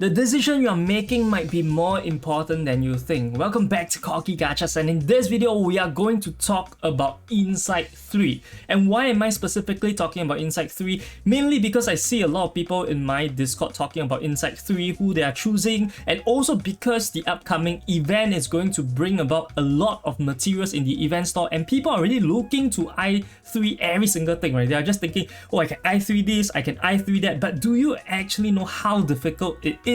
The decision you are making might be more important than you think. Welcome back to Corky Gachas, and in this video we are going to talk about Insight 3. And why am I specifically talking about Insight 3? Mainly because I see a lot of people in my Discord talking about Insight 3, who they are choosing, and also because the upcoming event is going to bring about a lot of materials in the event store, and people are already looking to i3 every single thing, right? They are just thinking, oh, I can i3 this, I can i3 that, but do you actually know how difficult it is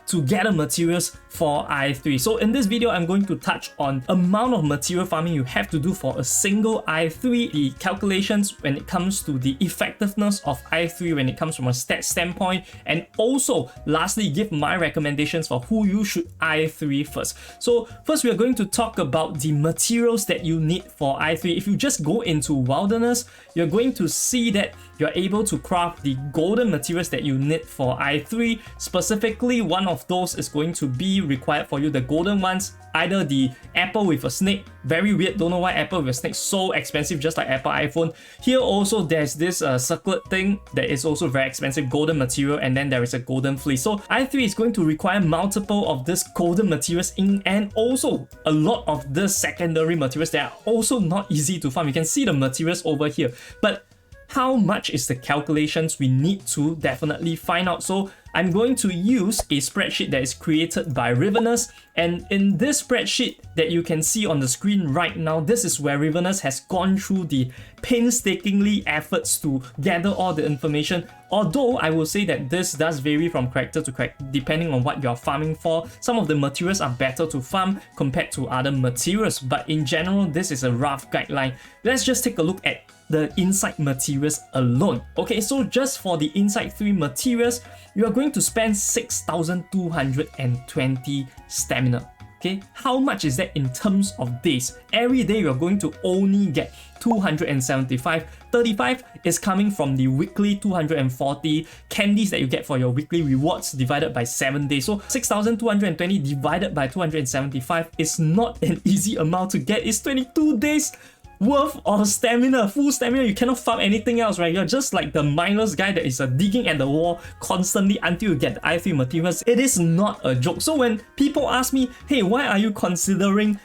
to gather materials for i3? So in this video, I'm going to touch on amount of material farming you have to do for a single i3, the calculations when it comes to the effectiveness of i3 when it comes from a stat standpoint, and also lastly give my recommendations for who you should i3 first. So first we are going to talk about the materials that you need for i3. If you just go into Wilderness, you're going to see that you're able to craft the golden materials that you need for i3. Specifically, one of those is going to be required for you, the golden ones, either the apple with a snake. Very weird, don't know why apple with a snake so expensive, just like Apple iPhone. Here also there's this circlet thing that is also very expensive, golden material, and then there is a golden fleece. So i3 is going to require multiple of this golden materials and also a lot of the secondary materials that are also not easy to farm. You can see the materials over here, but how much is the calculations we need to definitely find out. So I'm going to use a spreadsheet that is created by Rivenous, and in this spreadsheet that you can see on the screen right now, this is where Rivenous has gone through the painstakingly efforts to gather all the information. Although I will say that this does vary from character to character depending on what you're farming for. Some of the materials are better to farm compared to other materials, but in general this is a rough guideline. Let's just take a look at the Insight materials alone. Okay, so just for the Insight 3 materials, you are going to spend 6,220 stamina. Okay, how much is that in terms of days? Every day you're going to only get 275. 35 is coming from the weekly 240 candies that you get for your weekly rewards divided by 7 days. So 6,220 divided by 275 is not an easy amount to get. It's 22 days worth of stamina, full stamina. You cannot farm anything else, right? You're just like the mindless guy that is digging at the wall constantly until you get the i3 materials. It is not a joke. So when people ask me, hey, why are you considering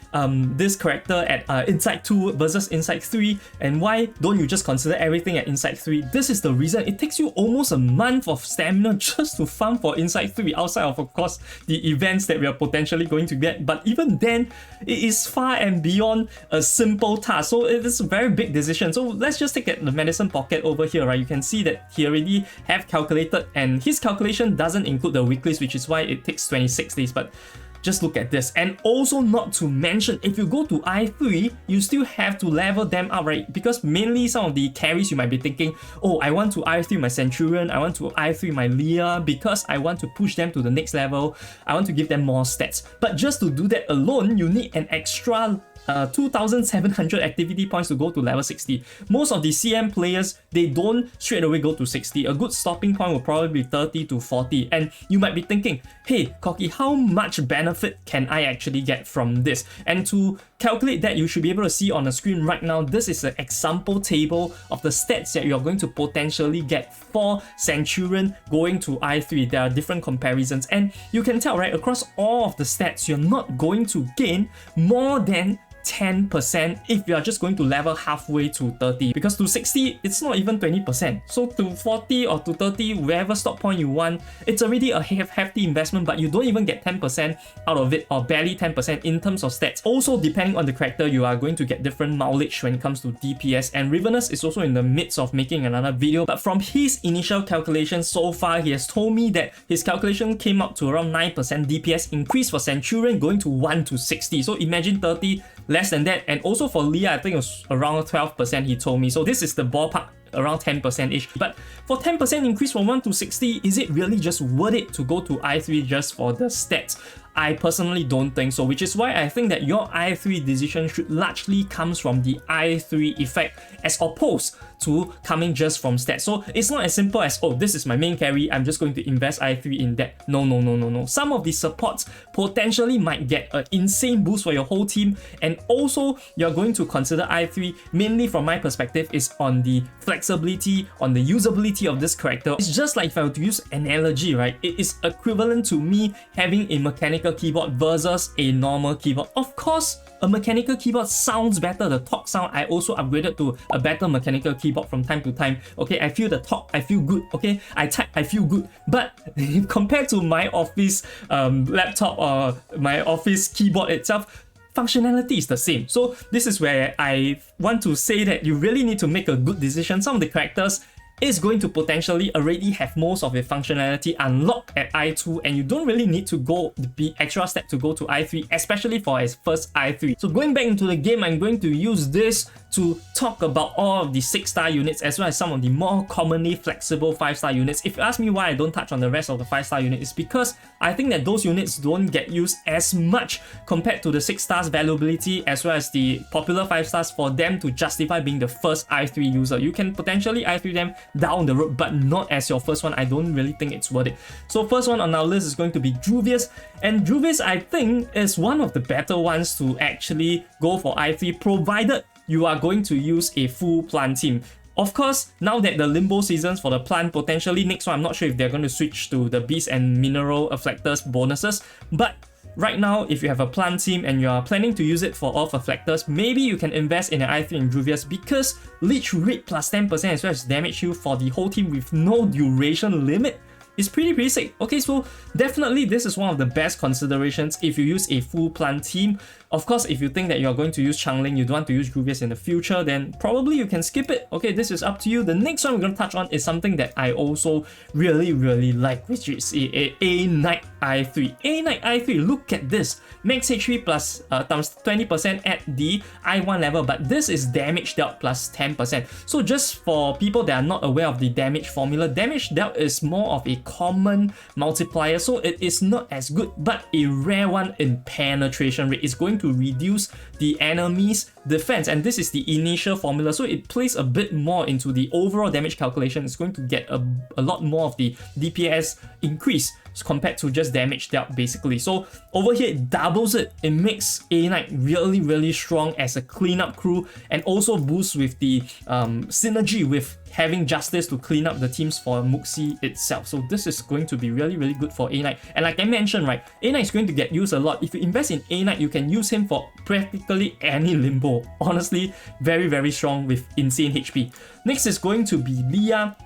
this character at Insight 2 versus Insight 3, and why don't you just consider everything at Insight 3? This is the reason. It takes you almost a month of stamina just to farm for Insight 3, outside of course the events that we are potentially going to get, but even then it is far and beyond a simple task. So it is a very big decision. So let's just take the medicine pocket over here, right? You can see that he already have calculated, and his calculation doesn't include the weeklies, which is why it takes 26 days. But just look at this. And also, not to mention, if you go to i3, you still have to level them up, right? Because mainly some of the carries you might be thinking, oh, I want to i3 my Centurion, I want to i3 my Leah because I want to push them to the next level, I want to give them more stats. But just to do that alone, you need an extra 2,700 activity points to go to level 60. Most of the CM players, they don't straight away go to 60. A good stopping point will probably be 30 to 40. And you might be thinking, hey, Corky, how much benefit can I actually get from this? And to calculate that, you should be able to see on the screen right now, this is an example table of the stats that you're going to potentially get for Centurion going to i3. There are different comparisons, and you can tell, right, across all of the stats, you're not going to gain more than 10% if you are just going to level halfway to 30, because to 60 it's not even 20%. So to 40 or to 30, wherever stop point you want, it's already a hefty investment, but you don't even get 10% out of it, or barely 10% in terms of stats. Also, depending on the character, you are going to get different mileage when it comes to DPS, and Rivenous is also in the midst of making another video, but from his initial calculations so far, he has told me that his calculation came up to around 9% DPS increase for Centurion going to 1 to 60. So imagine 30, less than that. And also for Leah, I think it was around 12%, he told me. So this is the ballpark, around 10%-ish. But for 10% increase from 1 to 60, is it really just worth it to go to i3 just for the stats? I personally don't think so, which is why I think that your I3 decision should largely comes from the I3 effect as opposed to coming just from stats. So it's not as simple as, oh, this is my main carry, I'm just going to invest I3 in that. No. Some of the supports potentially might get an insane boost for your whole team, and also you're going to consider I3 mainly from my perspective is on the flexibility, on the usability of this character. It's just like if I were to use analogy, right? It is equivalent to me having a mechanical keyboard versus a normal keyboard. Of course, a mechanical keyboard sounds better. The torque sound, I also upgraded to a better mechanical keyboard from time to time. Okay, I feel the torque, I feel good. Okay, I type, I feel good. But compared to my office laptop or my office keyboard itself, functionality is the same. So this is where I want to say that you really need to make a good decision. Some of the characters is going to potentially already have most of the functionality unlocked at I2, and you don't really need to go the extra step to go to I3, especially for its first I3. So going back into the game, I'm going to use this to talk about all of the 6-star units as well as some of the more commonly flexible 5-star units. If you ask me why I don't touch on the rest of the 5-star unit, it's because I think that those units don't get used as much compared to the 6 stars valuability as well as the popular 5 stars for them to justify being the first I3 user. You can potentially I3 them down the road, but not as your first one. I don't really think it's worth it. So first one on our list is going to be Juvius, and Juvius I think is one of the better ones to actually go for I3, provided you are going to use a full plant team. Of course, now that the limbo seasons for the plant, potentially next one, I'm not sure if they're going to switch to the beast and mineral afflictors bonuses, but right now, if you have a plant team and you are planning to use it for all afflictors, maybe you can invest in an I3 in Juvius, because leech rate plus 10% as well as damage heal for the whole team with no duration limit is pretty sick. Okay, so definitely this is one of the best considerations if you use a full plant team. Of course, if you think that you're going to use Changling, you don't want to use Juvius in the future, then probably you can skip it. Okay, this is up to you. The next one we're going to touch on is something that I also really like, which is a Knight I3. A Knight I3, look at this. Max HP plus times 20% at the I1 level, but this is damage dealt plus 10%. So just for people that are not aware of the damage formula, damage dealt is more of a common multiplier, so it is not as good, but a rare one in penetration rate. It's going to reduce the enemy's defense, and this is the initial formula, so it plays a bit more into the overall damage calculation. It's going to get a lot more of the DPS increase compared to just damage dealt basically. So over here it doubles it. It makes A Knight really strong as a cleanup crew, and also boosts with the synergy with having Justice to clean up the teams for Muxi itself. So this is going to be really good for A Knight. And like I mentioned, right, A Knight is going to get used a lot. If you invest in A Knight, you can use him for practically any limbo. Honestly, very strong with insane HP. Next is going to be Leah.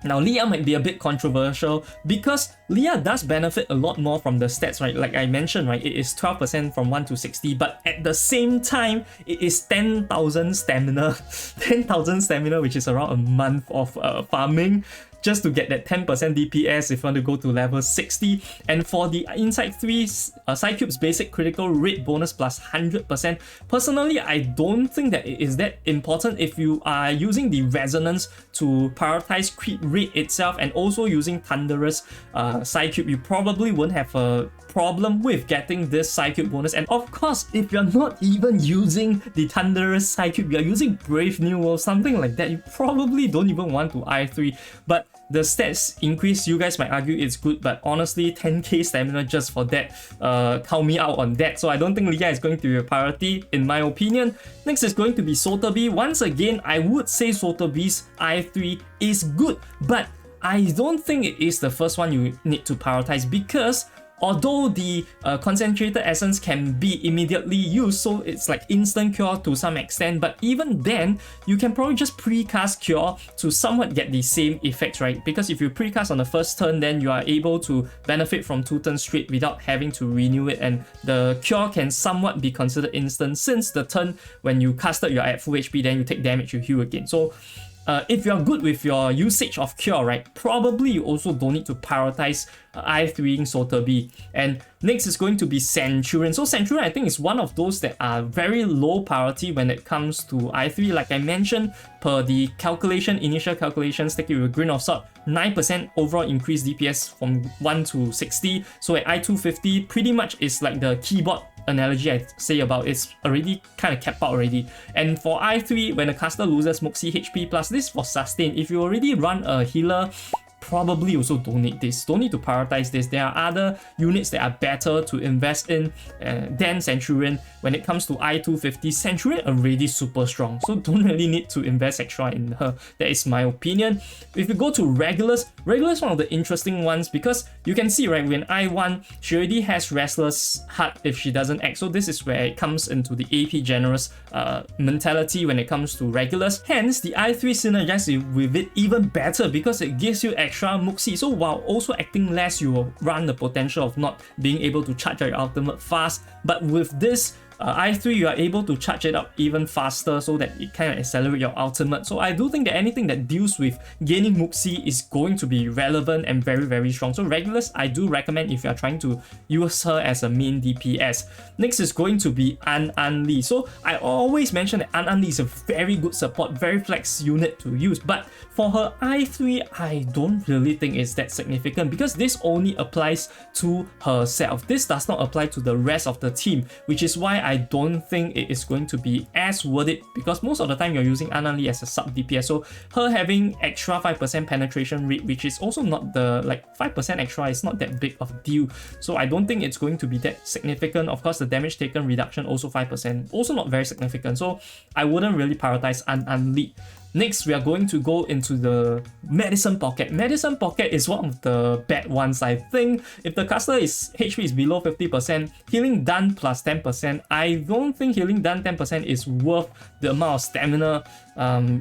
Now, Leah might be a bit controversial because Leah does benefit a lot more from the stats, right? Like I mentioned, right, it is 12% from 1 to 60, but at the same time, it is 10,000 stamina. 10,000 stamina, which is around a month of farming, just to get that 10% DPS if you want to go to level 60. And for the Insight 3 Psycube's basic critical rate bonus plus 100%, personally, I don't think that it is that important. If you are using the Resonance to prioritize crit rate itself and also using Thunderous Psycube, you probably won't have a problem with getting this Psycube bonus. And of course, if you're not even using the Thunderous Psycube, you're using Brave New World, something like that, you probably don't even want to I3. But the stats increase, you guys might argue it's good, but honestly, 10k stamina just for that, count me out on that. So I don't think Leah is going to be a priority in my opinion. Next is going to be Sotheby. Once again, I would say Sotheby's I3 is good, but I don't think it is the first one you need to prioritize, because although the concentrated essence can be immediately used, so it's like instant cure to some extent, but even then, you can probably just precast cure to somewhat get the same effects, right? Because if you precast on the first turn, then you are able to benefit from 2 turns straight without having to renew it, and the cure can somewhat be considered instant, since the turn when you cast it, you're at full HP, then you take damage, you heal again. So if you're good with your usage of Cure, right, probably you also don't need to prioritize i3ing Sotheby. And next is going to be Centurion. So Centurion, I think, is one of those that are very low priority when it comes to i3. Like I mentioned, per the initial calculations, take it with a grain of salt, 9% overall increase DPS from 1 to 60. So at i250, pretty much is like the keyboard analogy I say about it's already kind of capped out already. And for i3, when the caster loses Moxie HP plus, this for sustain. If you already run a healer, probably also don't need this. Don't need to prioritize this. There are other units that are better to invest in than Centurion. When it comes to i250, Centurion already super strong, so don't really need to invest extra in her. That is my opinion. If you go to Regulus is one of the interesting ones because you can see, right, when i1, she already has Restless Heart if she doesn't act. So this is where it comes into the AP generous mentality when it comes to Regulus. Hence, the i3 synergizes with it even better because it gives you extra Moxie. So while also acting less, you will run the potential of not being able to charge out your ultimate fast. But with this i3, you are able to charge it up even faster so that it kind of accelerates your ultimate. So I do think that anything that deals with gaining Moxie is going to be relevant and very, very strong. So Regulus, I do recommend if you are trying to use her as a main DPS. Next is going to be An Li. So I always mention that An Li is a very good support, very flex unit to use. But for her i3, I don't really think it's that significant because this only applies to herself. This does not apply to the rest of the team, which is why I don't think it is going to be as worth it because most of the time you're using An Li as a sub DPS. So her having extra 5% penetration rate, which is also not the 5% extra, is not that big of a deal. So I don't think it's going to be that significant. Of course, the damage taken reduction also 5%, also not very significant. So I wouldn't really prioritize An Li. Next, we are going to go into the Medicine Pocket. Medicine Pocket is one of the bad ones, I think. If the caster HP is below 50%, healing done plus 10%, I don't think healing done 10% is worth the amount of stamina.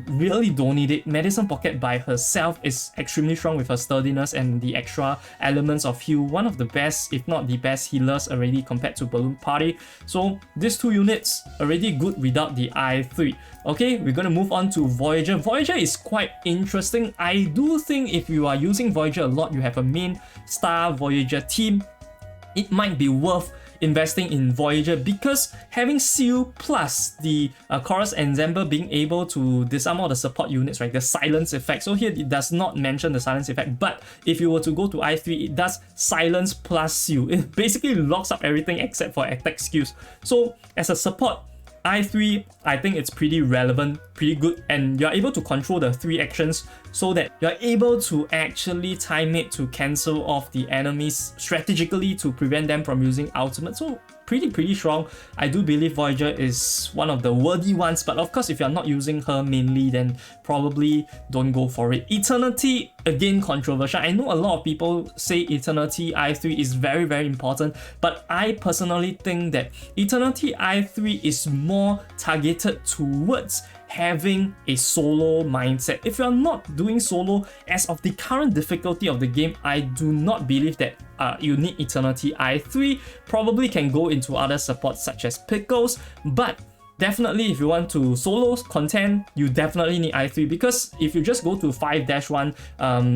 Really don't need it. Medicine Pocket by herself is extremely strong with her sturdiness and the extra elements of heal. One of the best, if not the best healers already compared to Balloon Party. So these two units already good without the i3. Okay, we're going to move on to Voyager. Voyager is quite interesting. I do think if you are using Voyager a lot, you have a main star Voyager team, it might be worth investing in Voyager because having Seal plus the Chorus Ensemble being able to disarm all the support units, right, the silence effect. So here it does not mention the silence effect, but if you were to go to i3, it does silence plus Seal. It basically locks up everything except for attack skills. So as a support, i3, I think it's pretty relevant, pretty good, and you're able to control the 3 actions so that you're able to actually time it to cancel off the enemies strategically to prevent them from using ultimate. So pretty strong. I do believe Voyager is one of the worthy ones, but of course if you're not using her mainly, then probably don't go for it. Eternity, again, controversial. I know a lot of people say Eternity i3 is very, very important, but I personally think that Eternity i3 is more targeted towards having a solo mindset. If you're not doing solo, as of the current difficulty of the game, I do not believe that you need Eternity i3. Probably can go into other supports such as Pickles, but definitely if you want to solo content, you definitely need i3 because if you just go to 5-1,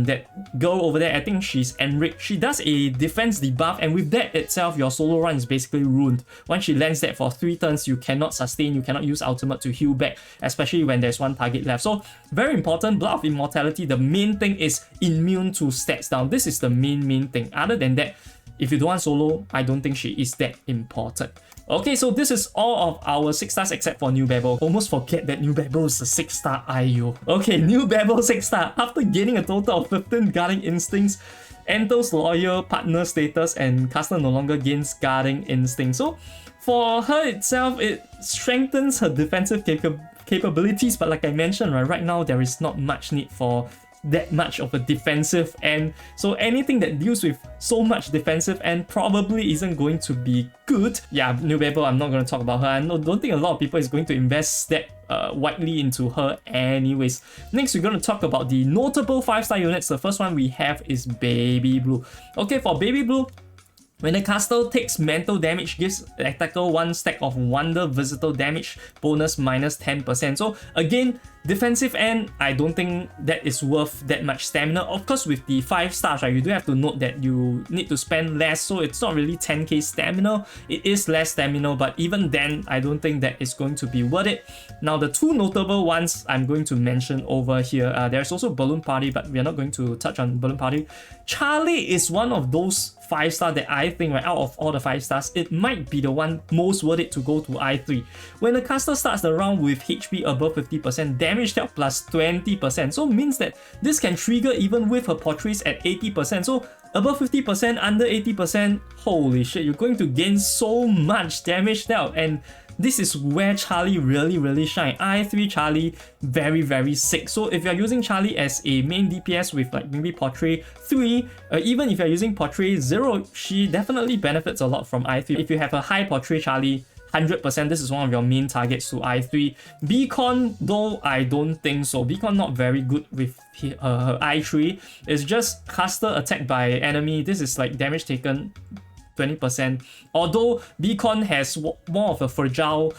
that girl over there, I think she's Enric, she does a defense debuff, and with that itself, your solo run is basically ruined. Once she lands that for 3 turns, you cannot sustain, you cannot use ultimate to heal back, especially when there's one target left. So very important, Blood of Immortality, the main thing is immune to stats down. This is the main thing. Other than that, if you don't want solo, I don't think she is that important. Okay, so this is all of our 6 stars except for New Babel. Almost forget that New Babel is a 6-star IU. Okay, New Babel 6-star. After gaining a total of 15 guarding instincts, enters loyal partner status, and caster no longer gains guarding instinct. So for her itself, it strengthens her defensive capabilities, but like I mentioned, right now there is not much need for that much of a defensive end. So anything that deals with so much defensive end probably isn't going to be good. Yeah, New Babel, I'm not going to talk about her. I don't think a lot of people is going to invest that widely into her anyways. Next, we're going to talk about the notable 5-star units. The first one we have is Baby Blue. Okay, for Baby Blue, when the caster takes mental damage, gives the attacker 1 stack of Wonder Visitor damage bonus minus 10%. So again, Defensive end, I don't think that is worth that much stamina. Of course, with the 5 stars, right, you do have to note that you need to spend less, so it's not really 10k stamina. It is less stamina, but even then, I don't think that is going to be worth it. Now, the 2 notable ones I'm going to mention over here, there's also Balloon Party, but we are not going to touch on Balloon Party. Charlie is one of those 5-star that I think, right, out of all the 5 stars, it might be the one most worth it to go to I3. When the caster starts the round with HP above 50%, damage dealt plus 20%, so means that this can trigger even with her portraits at 80%. So above 50%, under 80%, holy shit, you're going to gain so much damage dealt, and this is where Charlie really shine. I3 Charlie, very sick. So if you're using Charlie as a main DPS with like maybe Portrait 3, even if you're using Portrait 0, she definitely benefits a lot from I3. If you have a high Portrait Charlie, 100%, this is one of your main targets to I3. Beacon, though, I don't think so. Beacon not very good with her I3. It's just caster attacked by enemy. This is like damage taken 20%. Although Beacon has more of a fragile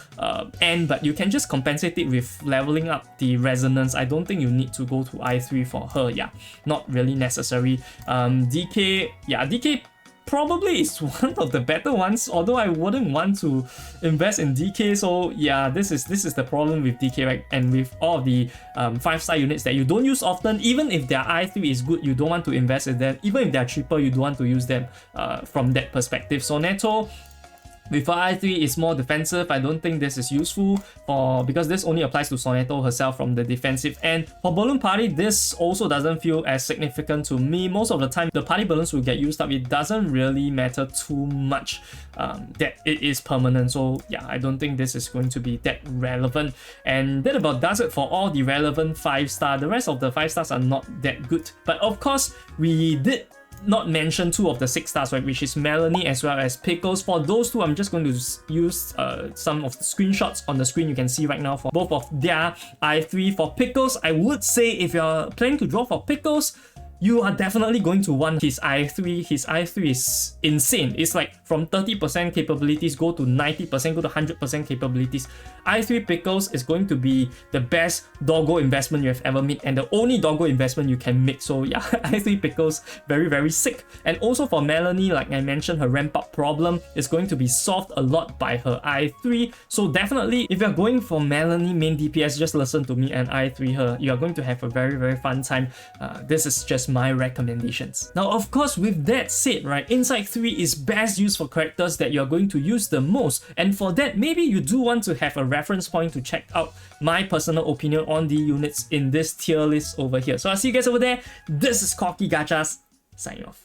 end, but you can just compensate it with leveling up the resonance. I don't think you need to go to I3 for her. Yeah, not really necessary. DK, yeah, DK probably is one of the better ones, although I wouldn't want to invest in DK. So yeah, this is the problem with DK, right? And with all of the 5-star units that you don't use often, even if their I3 is good, you don't want to invest in them. Even if they're cheaper, you don't want to use them from that perspective. So Neto, with her I3 is more defensive. I don't think this is useful because this only applies to Soneto herself from the defensive end. For Balloon Party, this also doesn't feel as significant to me. Most of the time, the party balloons will get used up. It doesn't really matter too much that it is permanent. So yeah, I don't think this is going to be that relevant. And that about does it for all the relevant 5-star. The rest of the 5 stars are not that good. But of course, we did not mention 2 of the 6 stars, right, which is Melanie as well as Pickles. For those 2, I'm just going to use some of the screenshots on the screen you can see right now for both of their I3. For Pickles, I would say if you're planning to draw for Pickles, you are definitely going to want his I3. His I3 is insane. It's like from 30% capabilities go to 90%, go to 100% capabilities. I3 Pickles is going to be the best doggo investment you have ever made, and the only doggo investment you can make. So yeah, I3 Pickles, very sick. And also for Melanie, like I mentioned, her ramp up problem is going to be solved a lot by her I3. So definitely, if you're going for Melanie main DPS, just listen to me and I3 her. You are going to have a very fun time. This is just my recommendations. Now, of course, with that said, right, Insight 3 is best used for characters that you're going to use the most. And for that, maybe you do want to have a reference point to check out my personal opinion on the units in this tier list over here. So I'll see you guys over there. This is Corky Gachas, signing off.